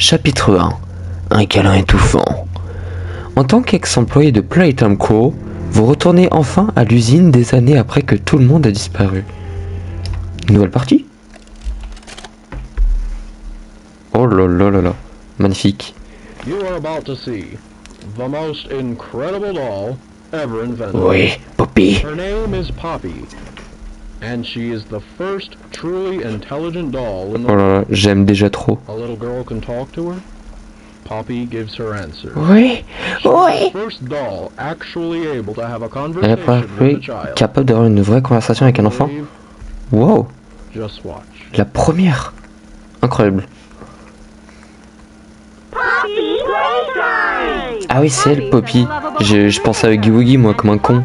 Chapitre 1. Un câlin étouffant. En tant qu'ex-employé de Playtime Co., vous retournez enfin à l'usine des années après que tout le monde a disparu. Nouvelle partie? Oh là là là là. Magnifique. You are about to see the most incredible doll ever invented. Oui, Poppy. Her name is Poppy, and she is the first truly intelligent doll in the Oh là là, j'aime déjà trop. A little girl can talk to her. Poppy gives her answers. Oui, oui. The first doll actually able to have a Elle est conversation with a child. capable d'avoir une vraie conversation avec un enfant. Wow, Just watch. la première. Incroyable. Ah oui, c'est elle, Poppy. Je pensais à Oogie Woogie, moi, comme un con.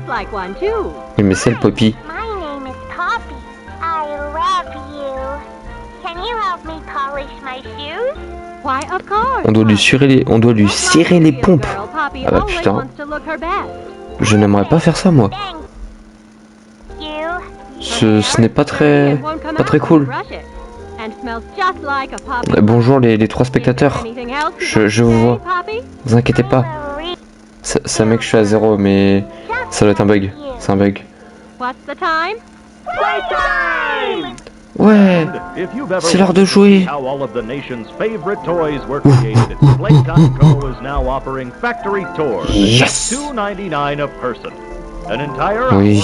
Oui, mais c'est elle, Poppy. My name is Poppy. I love you. Can you help me polish my shoes? Why, of course. On doit lui cirer les pompes. Ah bah putain. Je n'aimerais pas faire ça, moi. Thank you. Ce n'est pas très cool. Bonjour les trois spectateurs. Je vous vois. Vous inquiétez pas. Ça met que je suis à 0, mais ça doit être un bug. C'est un bug. Ouais, c'est l'heure de jouer. Yes. Oui.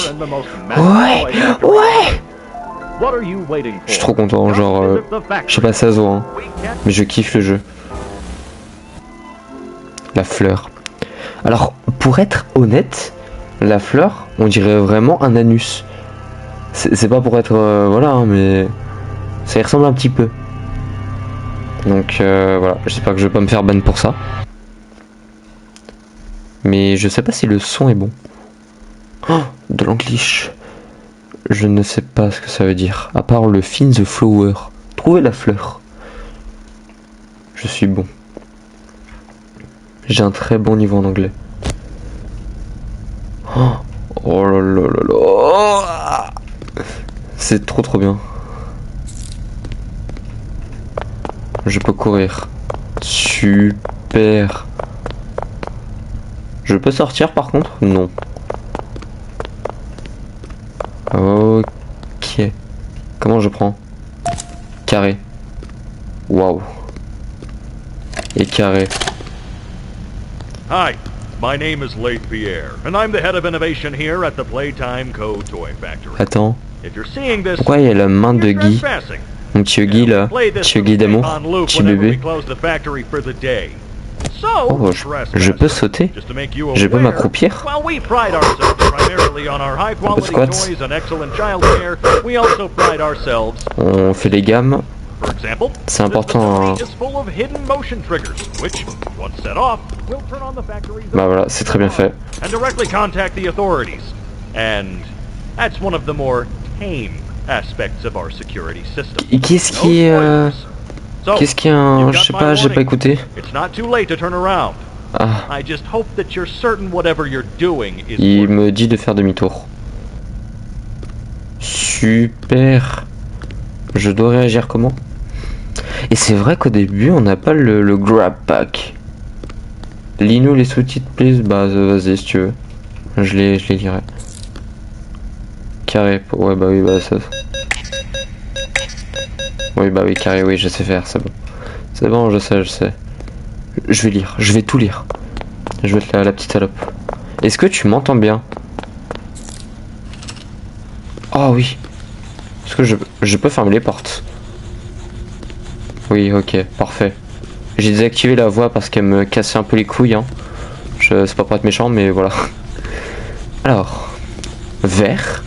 Ouais, ouais. Je suis trop content, genre, je sais pas 16 ans, hein, mais je kiffe le jeu. La fleur. Alors, pour être honnête, la fleur, on dirait vraiment un anus. C'est pas pour être, voilà, hein, mais ça y ressemble un petit peu. Donc, voilà, j'espère que je vais pas me faire ban pour ça. Mais je sais pas si le son est bon. Oh, de l'anglish. Je ne sais pas ce que ça veut dire, à part le find the flower. Trouver la fleur. Je suis bon. J'ai un très bon niveau en anglais. Oh là là là là. C'est trop bien. Je peux courir. Super. Je peux sortir par contre? Non. Ok. Comment je prends? Carré. Waouh. Et carré. Hi, my name is Leith Pierre, and I'm the head of innovation here at the Playtime Co. Toy Factory. Attends. If you're seeing this, Pourquoi il y a la main de you're Guy? trespassing. Mon petit Guy là. Petit Guy d'amour. Petit bébé. Oh, je peux sauter? Je peux m'accroupir? Un peu de squats. On fait les gammes. C'est important. Hein. Bah voilà, c'est très bien fait. Et qu'est-ce qui est... Qu'est-ce qu'il y a un... Je sais pas, j'ai pas écouté. Ah. Il me dit de faire demi-tour. Super. Je dois réagir comment? Et c'est vrai qu'au début, on n'a pas le grab pack. Lis-nous les sous-titres, please. Bah, vas-y, si tu veux. Je les lirai. Carré. Ouais, bah oui, bah ça... Oui, bah oui, carré, oui, je sais faire, c'est bon. C'est bon, je sais. Je vais lire, je vais tout lire. Je vais être la petite salope. Est-ce que tu m'entends bien? Oh oui. Est-ce que je peux fermer les portes? Oui, ok, parfait. J'ai désactivé la voix parce qu'elle me cassait un peu les couilles, hein. C'est pas pour être méchant, mais voilà. Alors, vert,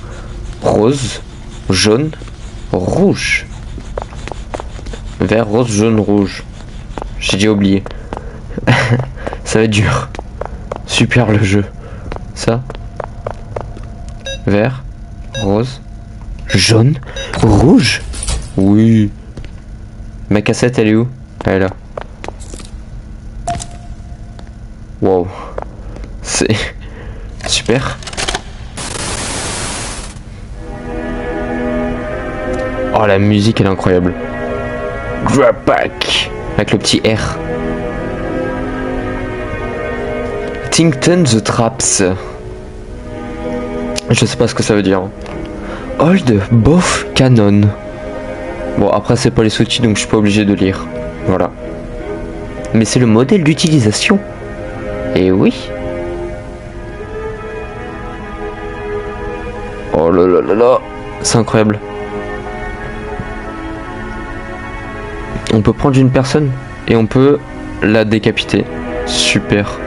rose, jaune, rouge. Vert, rose, jaune, rouge. J'ai déjà oublié. Ça va être dur. Super le jeu. Ça. Vert, rose, jaune, rouge. Oui. Ma cassette, elle est où? Elle est là. Wow. C'est super. Oh, la musique elle est incroyable. Grab pack. Avec le petit R. Tinkton the Traps. Je sais pas ce que ça veut dire. Hold both cannon. Bon, après c'est pas les sous-titres donc je suis pas obligé de lire. Voilà. Mais c'est le modèle d'utilisation. Et oui. Oh là là là là. C'est incroyable. On peut prendre une personne et on peut la décapiter. Super.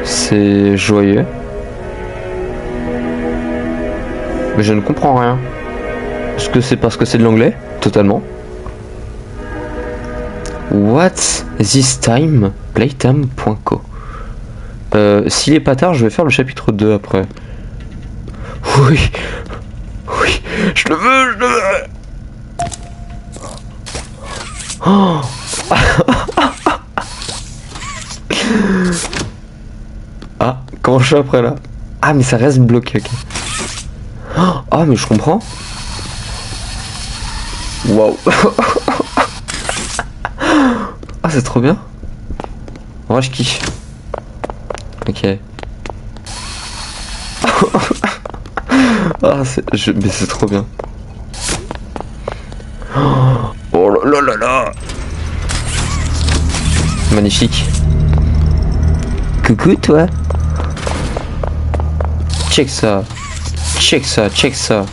C'est joyeux. Mais je ne comprends rien. Est-ce que c'est parce que c'est de l'anglais? Totalement. What's this time? Playtime.co. S'il est pas tard, je vais faire le chapitre 2 après. Oui. Oui. Je le veux, je le veux. Oh. Ah, comment je fais après là? Ah, mais ça reste bloqué, ok. Ah, mais je comprends. Waouh. Ah, c'est trop bien. Moi, je kiffe. Ok. Ah, mais c'est trop bien. Oh là là là là. Magnifique. Coucou toi. Check ça. Check ça, check ça.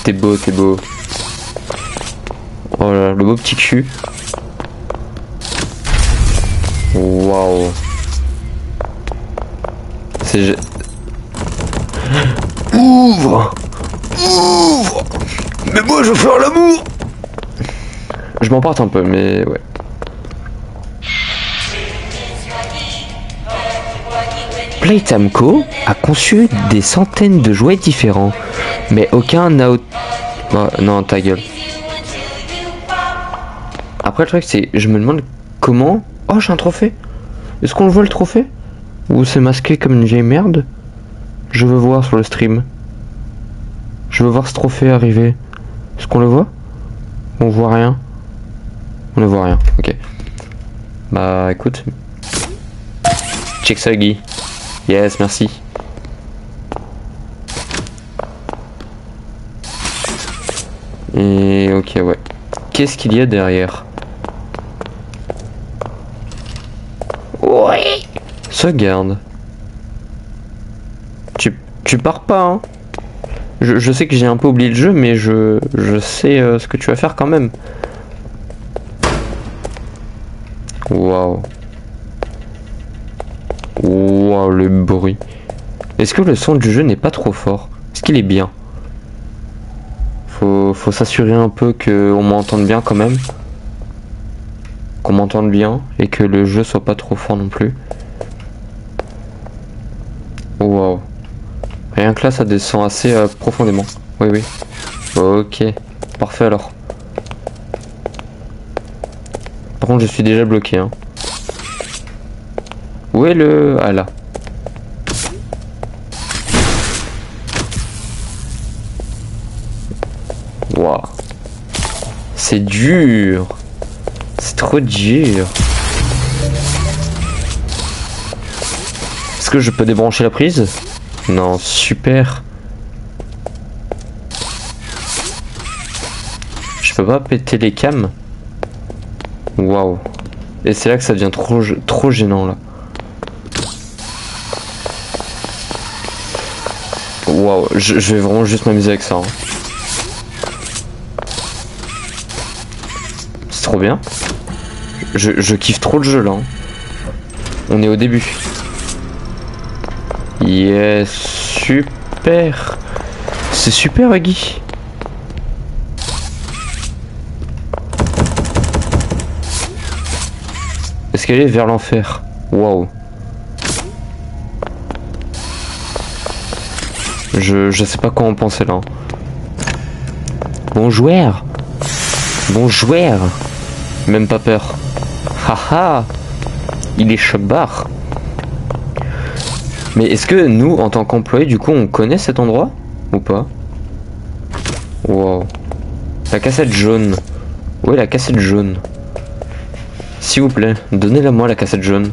T'es beau, t'es beau. Oh là, le beau petit cul. Waouh. C'est... Ouvre. Ouvre. Mais moi je veux faire l'amour. Je m'emporte un peu, mais ouais. Playtime Co a conçu des centaines de jouets différents, mais aucun n'a... Oh, non, ta gueule. Après le truc c'est, je me demande comment... Oh, j'ai un trophée. Est-ce qu'on le voit le trophée? Ou c'est masqué comme une vieille merde? Je veux voir sur le stream. Je veux voir ce trophée arriver. Est-ce qu'on le voit? On voit rien. On ne voit rien, ok. Bah écoute. Check ça Guy. Yes, merci. Et ok, ouais. Qu'est-ce qu'il y a derrière? Oui. Sauvegarde. Tu pars pas, hein? Je sais que j'ai un peu oublié le jeu, mais je sais ce que tu vas faire quand même. Waouh. Waouh, le bruit. Est-ce que le son du jeu n'est pas trop fort? Est-ce qu'il est bien? Faut s'assurer un peu qu'on m'entende bien quand même. Qu'on m'entende bien et que le jeu soit pas trop fort non plus. Waouh. Rien que là, ça descend assez profondément. Oui, oui. Ok. Parfait alors. Par contre, je suis déjà bloqué. Hein. Où est le... Ah là. Waouh. C'est dur. C'est trop dur. Est-ce que je peux débrancher la prise? Non, super. Je peux pas péter les cams. Waouh. Et c'est là que ça devient trop gênant là. Waouh, je vais vraiment juste m'amuser avec ça. Hein. C'est trop bien. Je kiffe trop le jeu là. Hein. On est au début. Yes, super. C'est super Guy. Est-ce qu'elle est vers l'enfer? Waouh. Je sais pas quoi en penser là. Bon joueur. Bon joueur. Même pas peur. Haha. Il est choc-barre. Mais est-ce que nous, en tant qu'employés, du coup, on connaît cet endroit? Ou pas? Wow. La cassette jaune. Où est la cassette jaune? S'il vous plaît, donnez-la moi la cassette jaune.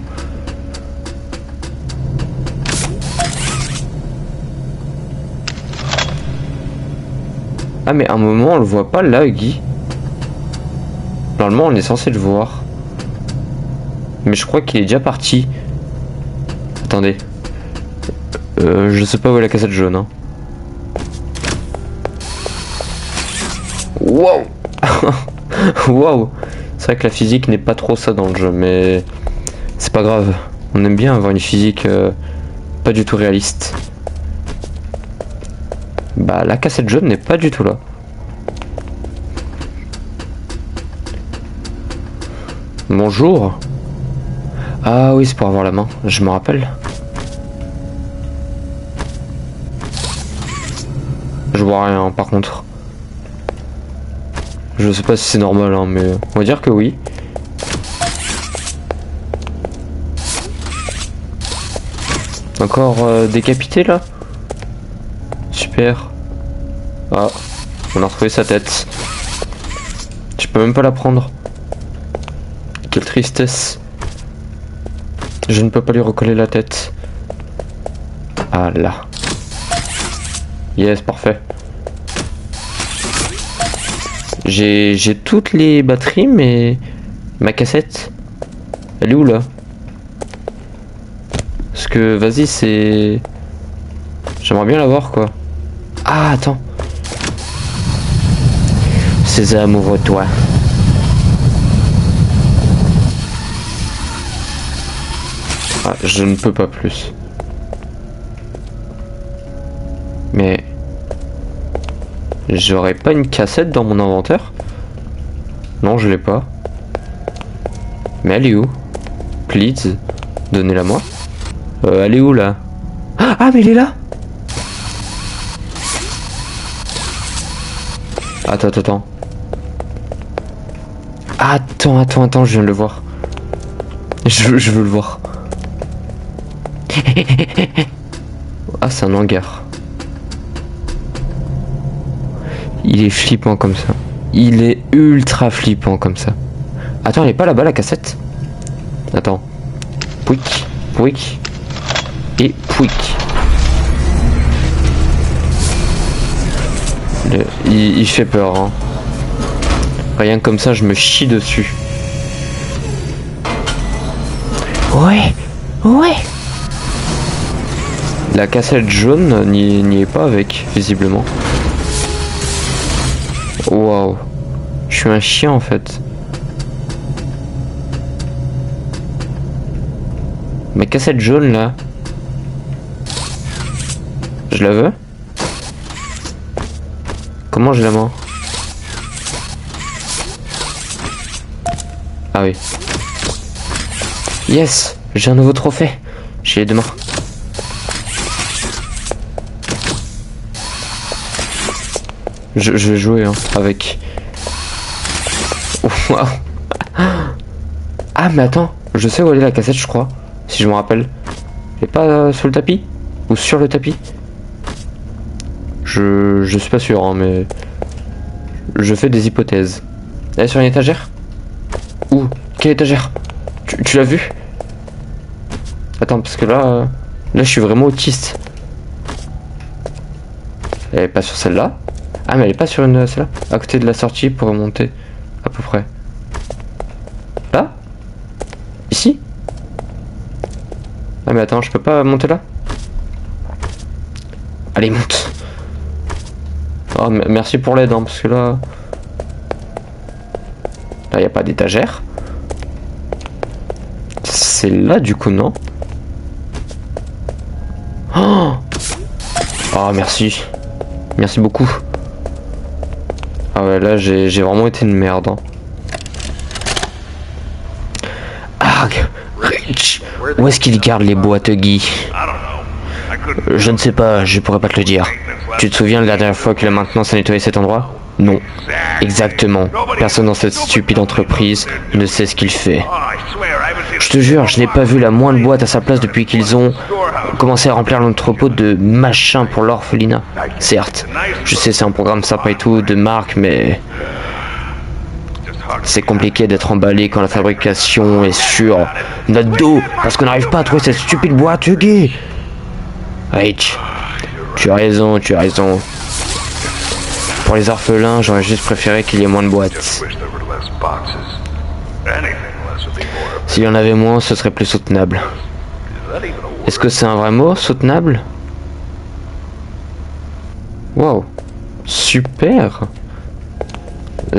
Ah mais à un moment on le voit pas là, Guy. Normalement on est censé le voir. Mais je crois qu'il est déjà parti. Attendez. Je sais pas où est la cassette jaune. Hein. Wow. Wow. C'est vrai que la physique n'est pas trop ça dans le jeu, mais c'est pas grave. On aime bien avoir une physique pas du tout réaliste. Bah la cassette jaune n'est pas du tout là. Bonjour. Ah oui, c'est pour avoir la main, je me rappelle. Je vois rien par contre. Je sais pas si c'est normal hein, mais on va dire que oui. Encore décapité là. Super. Ah, on a retrouvé sa tête. Je peux même pas la prendre. Quelle tristesse. Je ne peux pas lui recoller la tête. Ah là. Yes, parfait. J'ai toutes les batteries, mais ma cassette, elle est où là? Parce que vas-y, c'est... J'aimerais bien la voir quoi. Ah attends. Sésame, ouvre-toi. Ah, je ne peux pas plus. Mais... J'aurais pas une cassette dans mon inventaire? Non, je l'ai pas. Mais elle est où? Please, donnez-la moi. Elle est où là? Ah, mais elle est là! Attends. Attends, je viens de le voir. Je veux le voir. Ah, c'est un hangar. Il est flippant comme ça. Il est ultra flippant comme ça. Attends, elle est pas là-bas la cassette? Attends. Pouic, pouic. Et pouic. Il fait peur, hein. Rien que comme ça, je me chie dessus. Ouais. La cassette jaune n'y est pas avec, visiblement. Waouh. Je suis un chien en fait. Ma cassette jaune là. Je la veux? Comment je la mets? Ah oui. Yes, j'ai un nouveau trophée. J'ai les deux mains. Je vais jouer hein, avec. Waouh. Ah mais attends, je sais où elle est la cassette je crois. Si je me rappelle. Elle est pas sous le tapis? Ou sur le tapis? Je suis pas sûr hein, mais... Je fais des hypothèses. Elle est sur une étagère? Où? Quelle étagère? Tu l'as vu? Attends parce que là... Là je suis vraiment autiste. Elle est pas sur celle-là? Ah mais elle est pas sur une celle-là? À côté de la sortie pour remonter. À peu près. Là? Ici? Ah mais attends, je peux pas monter là? Allez monte. Oh merci pour l'aide hein, parce que là... Là y a pas d'étagère. C'est là du coup non? Oh, oh merci. Merci beaucoup. Ah ouais là j'ai vraiment été une merde hein. Arg, Rich, où est-ce qu'il garde les boîtes Guy? Je ne sais pas, je pourrais pas te le dire. Tu te souviens de la dernière fois que la maintenance a nettoyé cet endroit? Non. Exactement. Personne dans cette stupide entreprise ne sait ce qu'il fait. Je te jure, je n'ai pas vu la moindre boîte à sa place depuis qu'ils ont commencé à remplir l'entrepôt de machins pour l'orphelinat. Certes, je sais c'est un programme sympa et tout, de marque, mais... C'est compliqué d'être emballé quand la fabrication est sur notre dos parce qu'on n'arrive pas à trouver cette stupide boîte, Huggy. Rich, tu as raison, tu as raison. Pour les orphelins, j'aurais juste préféré qu'il y ait moins de boîtes. S'il y en avait moins, ce serait plus soutenable. Est-ce que c'est un vrai mot, soutenable? Wow, super.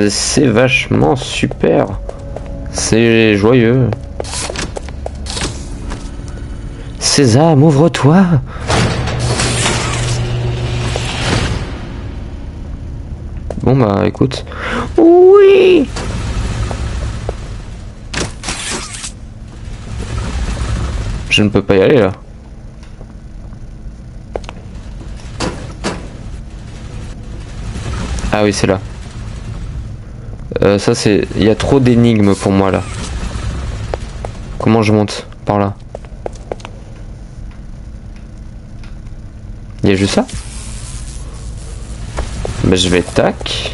C'est vachement super. C'est joyeux. Sésame, ouvre-toi. Bon bah écoute. Oui. Je ne peux pas y aller là. Ah oui, c'est là. Ça c'est... Il y a trop d'énigmes pour moi là. Comment je monte? Par là. Il y a juste ça? Bah je vais tac.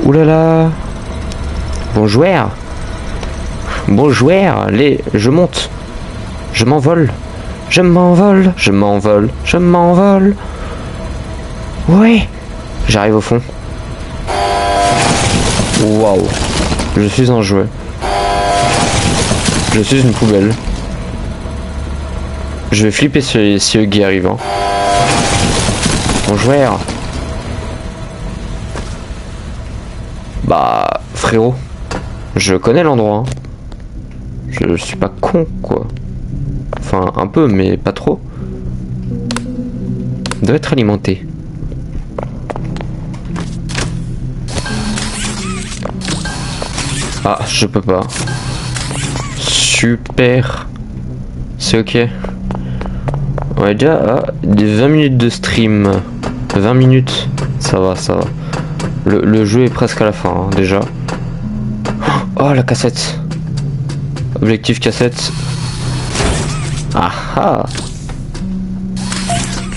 Ouh là là. Bon joueur. Bon joueur. Je monte. Je m'envole. Je m'envole. Je m'envole. Je m'envole. Ouais. J'arrive au fond. Waouh. Je suis un jouet. Je suis une poubelle. Je vais flipper si Huggy arrive. Hein. Bon joueur. Bah frérot, je connais l'endroit. Hein. Je suis pas con quoi. Enfin un peu mais pas trop. Il doit être alimenté. Ah, je peux pas. Super. C'est ok. On est déjà à 20 minutes de stream. 20 minutes. Ça va, ça va. Le jeu est presque à la fin, hein, déjà. Oh, la cassette. Objectif cassette. Ah ah.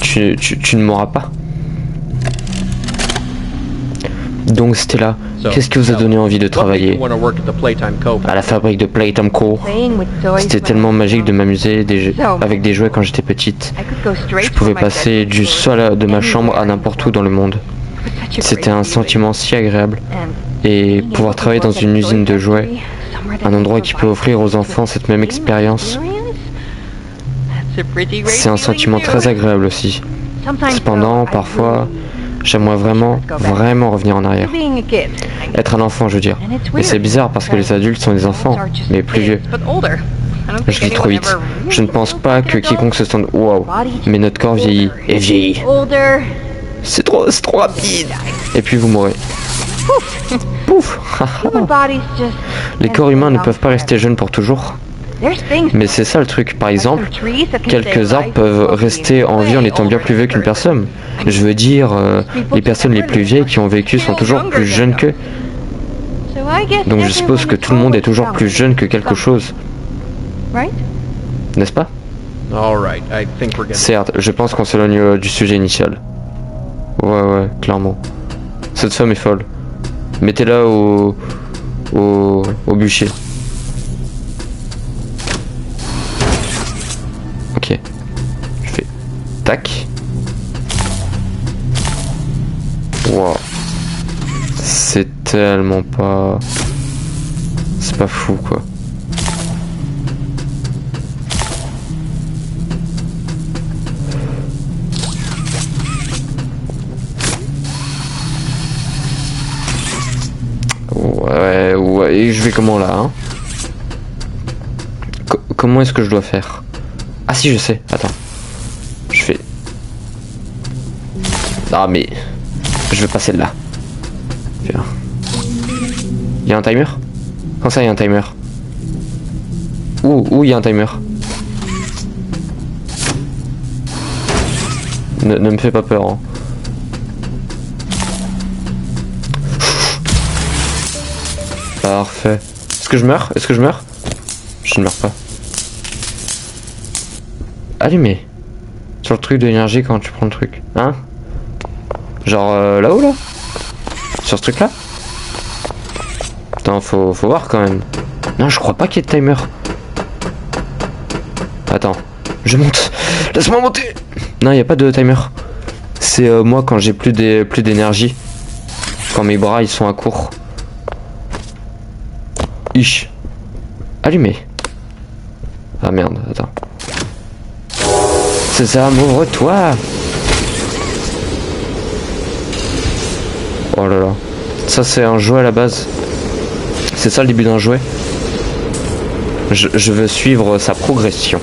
Tu ne m'auras pas. Donc c'était là. Qu'est-ce qui vous a donné envie de travailler à la fabrique de Playtime Co? C'était tellement magique de m'amuser avec des jouets quand j'étais petite. Je pouvais passer du sol de ma chambre à n'importe où dans le monde. C'était un sentiment si agréable. Et pouvoir travailler dans une usine de jouets, un endroit qui peut offrir aux enfants cette même expérience, c'est un sentiment très agréable aussi. Cependant, parfois, j'aimerais vraiment revenir en arrière. Être un enfant, je veux dire. Et c'est bizarre parce que les adultes sont des enfants, mais plus vieux. Je lis trop vite. Je ne pense pas que quiconque se sente... Waouh. Mais notre corps vieillit. Et vieillit. C'est trop rapide. Et puis vous mourrez. Pouf. Les corps humains ne peuvent pas rester jeunes pour toujours. Mais c'est ça le truc. Par exemple, quelques arbres peuvent rester en vie en étant bien plus vieux qu'une personne. Je veux dire, les personnes les plus vieilles qui ont vécu sont toujours plus jeunes qu'eux. Donc je suppose que tout le monde est toujours plus jeune que quelque chose. N'est-ce pas? Certes, je pense qu'on s'éloigne du sujet initial. Ouais, clairement. Cette femme est folle. Mettez-la au bûcher. Ok. Je fais tac. Wow. C'est tellement pas... C'est pas fou quoi. Ouais, et je vais comment là hein? Comment est-ce que je dois faire? Ah si je sais, attends. Je fais... Ah mais... Je veux pas celle-là. Viens. Il y a un timer? Comment ça il y a un timer? Où il y a un timer? Ne me fais pas peur hein. Parfait. Est-ce que je meurs? Je ne meurs pas. Allumé. Sur le truc de l'énergie quand tu prends le truc. Hein? Genre là-haut là? Sur ce truc là? Attends, faut voir quand même. Non, je crois pas qu'il y ait de timer. Attends, je monte. Laisse-moi monter. Non, il n'y a pas de timer. C'est moi quand j'ai plus d'énergie. Quand mes bras ils sont à court. Ish. Allumé. Ah merde, attends. C'est ça, ouvre-toi. Oh là là. Ça c'est un jouet à la base. C'est ça le début d'un jouet. Je veux suivre sa progression.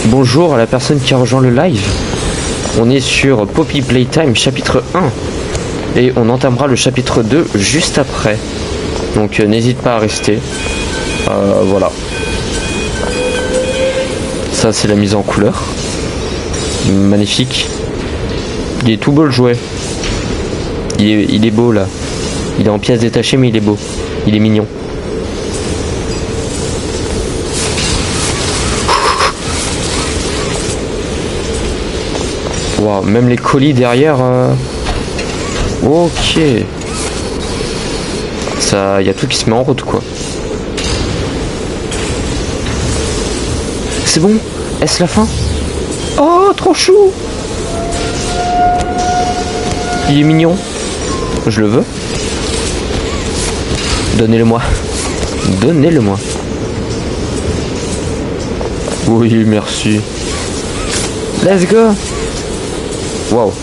Bonjour à la personne qui a rejoint le live. On est sur Poppy Playtime chapitre 1. Et on entamera le chapitre 2 juste après. Donc n'hésite pas à rester. Voilà. Ça c'est la mise en couleur. Magnifique. Il est tout beau le jouet. Il est beau là. Il est en pièces détachées mais il est beau. Il est mignon. Wow, même les colis derrière. Ok. Ça, y a tout qui se met en route quoi. C'est bon? Est-ce la fin? Oh, trop chou! Il est mignon. Je le veux. Donnez-le-moi. Donnez-le-moi. Oui, merci. Let's go. Wow.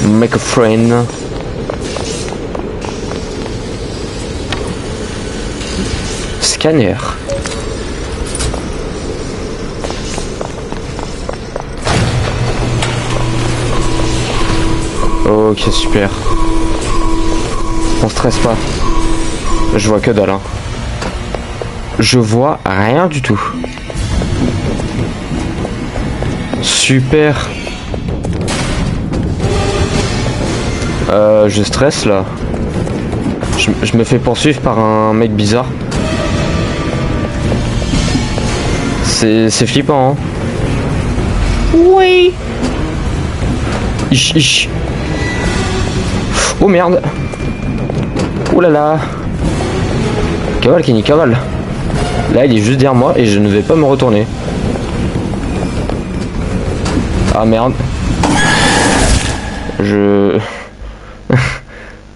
Make a friend. Scanner. Ok, super. On stresse pas. Je vois que dalle. Hein. Je vois rien du tout. Super. Je stresse là. Je me fais poursuivre par un mec bizarre. C'est flippant, hein. Oui. Ich. Oh merde. Oh là là. Cavale Kenny, cavale. Là il est juste derrière moi et je ne vais pas me retourner. Ah merde.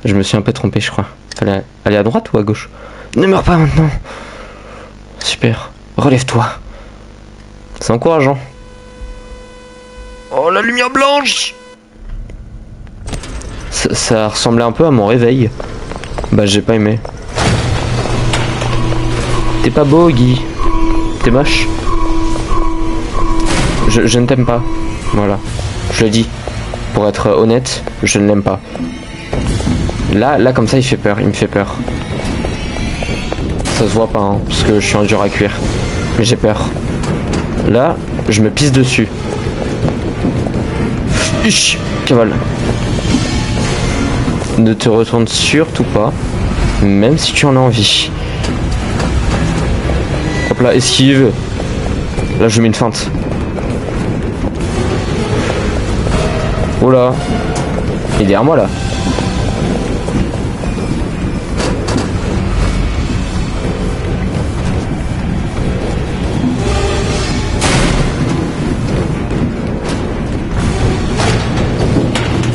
Je me suis un peu trompé je crois. Elle est à droite ou à gauche? Ne meurs pas maintenant. Super. Relève-toi. C'est encourageant. Oh la lumière blanche. Ça ressemblait un peu à mon réveil. Bah j'ai pas aimé. T'es pas beau Guy. T'es moche. Je ne t'aime pas. Voilà. Je le dis. Pour être honnête, je ne l'aime pas. Là comme ça il fait peur. Il me fait peur. Ça se voit pas hein, parce que je suis un dur à cuire. Mais j'ai peur. Là, je me pisse dessus. Ish, cavale. Ne te retourne surtout pas, même si tu en as envie. Hop là, esquive. Là, je mets une feinte. Oh là. Il est derrière moi là.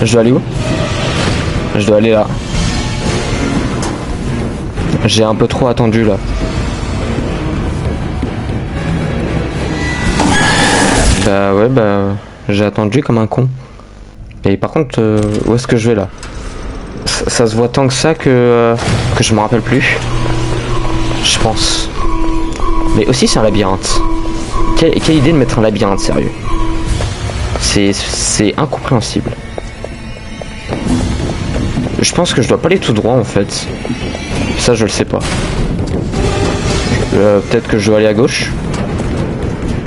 Je dois aller où? Je dois aller là. J'ai un peu trop attendu là. Bah ouais j'ai attendu comme un con. Et par contre où est-ce que je vais là? Ça se voit tant que ça que je me rappelle plus. Je pense. Mais aussi c'est un labyrinthe. Quelle idée de mettre un labyrinthe sérieux? C'est incompréhensible. Je pense que je dois pas aller tout droit en fait. Ça je le sais pas. Peut-être que je dois aller à gauche.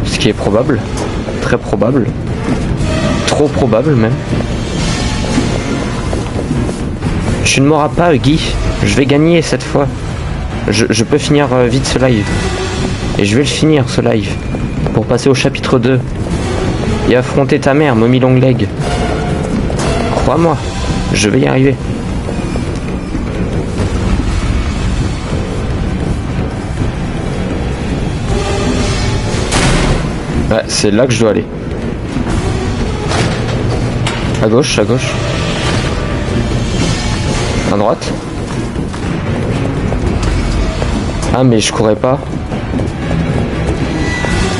Ce qui est probable. Très probable. Trop probable même. Tu ne m'auras pas Guy. Je vais gagner cette fois. Je peux finir vite ce live. Et je vais le finir ce live. Pour passer au chapitre 2. Et affronter ta mère, Mommy Longleg. Crois-moi. Je vais y arriver. Ouais, c'est là que je dois aller. À gauche, à gauche. À droite. Ah mais je courais pas.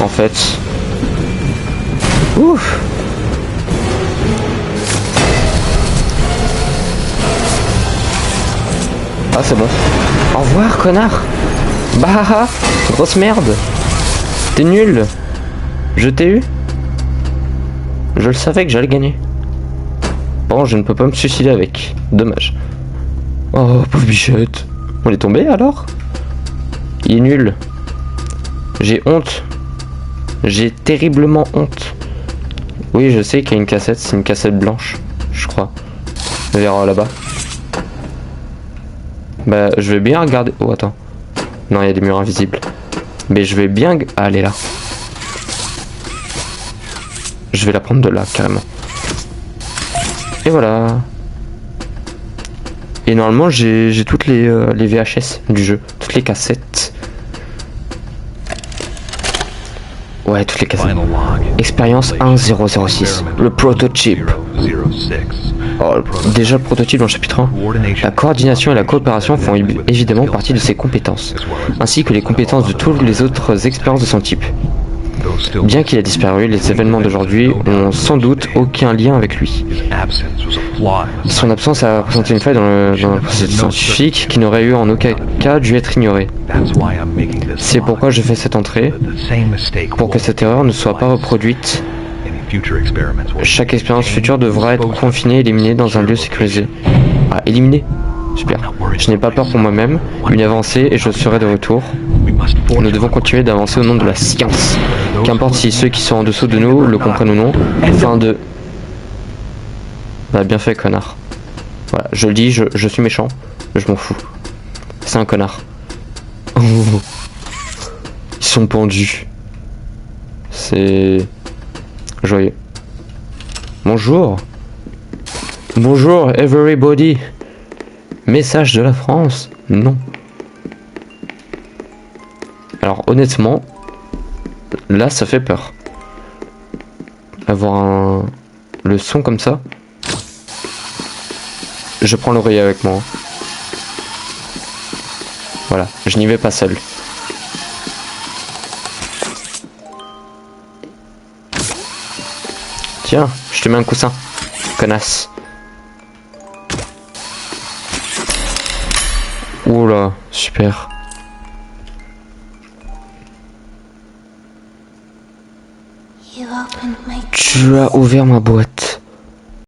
En fait. Ouf. Ah c'est bon. Au revoir connard. Bah grosse merde. T'es nul. Je t'ai eu. Je le savais que j'allais gagner. Bon, je ne peux pas me suicider avec. Dommage. Oh, pauvre bichette. On est tombé alors? Il est nul. J'ai honte. J'ai terriblement honte. Oui, je sais qu'il y a une cassette. C'est une cassette blanche, je crois. On verra là-bas. Bah, je vais bien regarder. Oh, attends. Non, il y a des murs invisibles. Mais je vais bien... Ah, elle est là. Je vais la prendre de là, carrément. Et voilà. Et normalement, j'ai toutes les VHS du jeu. Toutes les cassettes. Ouais, toutes les cassettes. Expérience 1006. Le prototype. Oh, déjà le prototype dans le chapitre 1. La coordination et la coopération font évidemment partie de ses compétences. Ainsi que les compétences de toutes les autres expériences de son type. Bien qu'il ait disparu, les événements d'aujourd'hui n'ont sans doute aucun lien avec lui. Son absence a représenté une faille dans le processus scientifique qui n'aurait eu en aucun cas dû être ignorée. C'est pourquoi je fais cette entrée, pour que cette erreur ne soit pas reproduite. Chaque expérience future devra être confinée et éliminée dans un lieu sécurisé. Ah, éliminée? Super. Je n'ai pas peur pour moi-même, une avancée et je serai de retour. Nous devons continuer d'avancer au nom de la science. Qu'importe si ceux qui sont en dessous de nous le comprennent ou non, afin de... Bah, bien fait, connard. Voilà, je le dis, je suis méchant, je m'en fous. C'est un connard. Oh. Ils sont pendus. C'est... joyeux. Bonjour. Bonjour, everybody. Message de la France? Non. Alors honnêtement, là ça fait peur. Avoir le son comme ça. Je prends l'oreiller avec moi. Voilà, je n'y vais pas seul. Tiens, je te mets un coussin, connasse. Oula, super. Tu as ouvert ma boîte.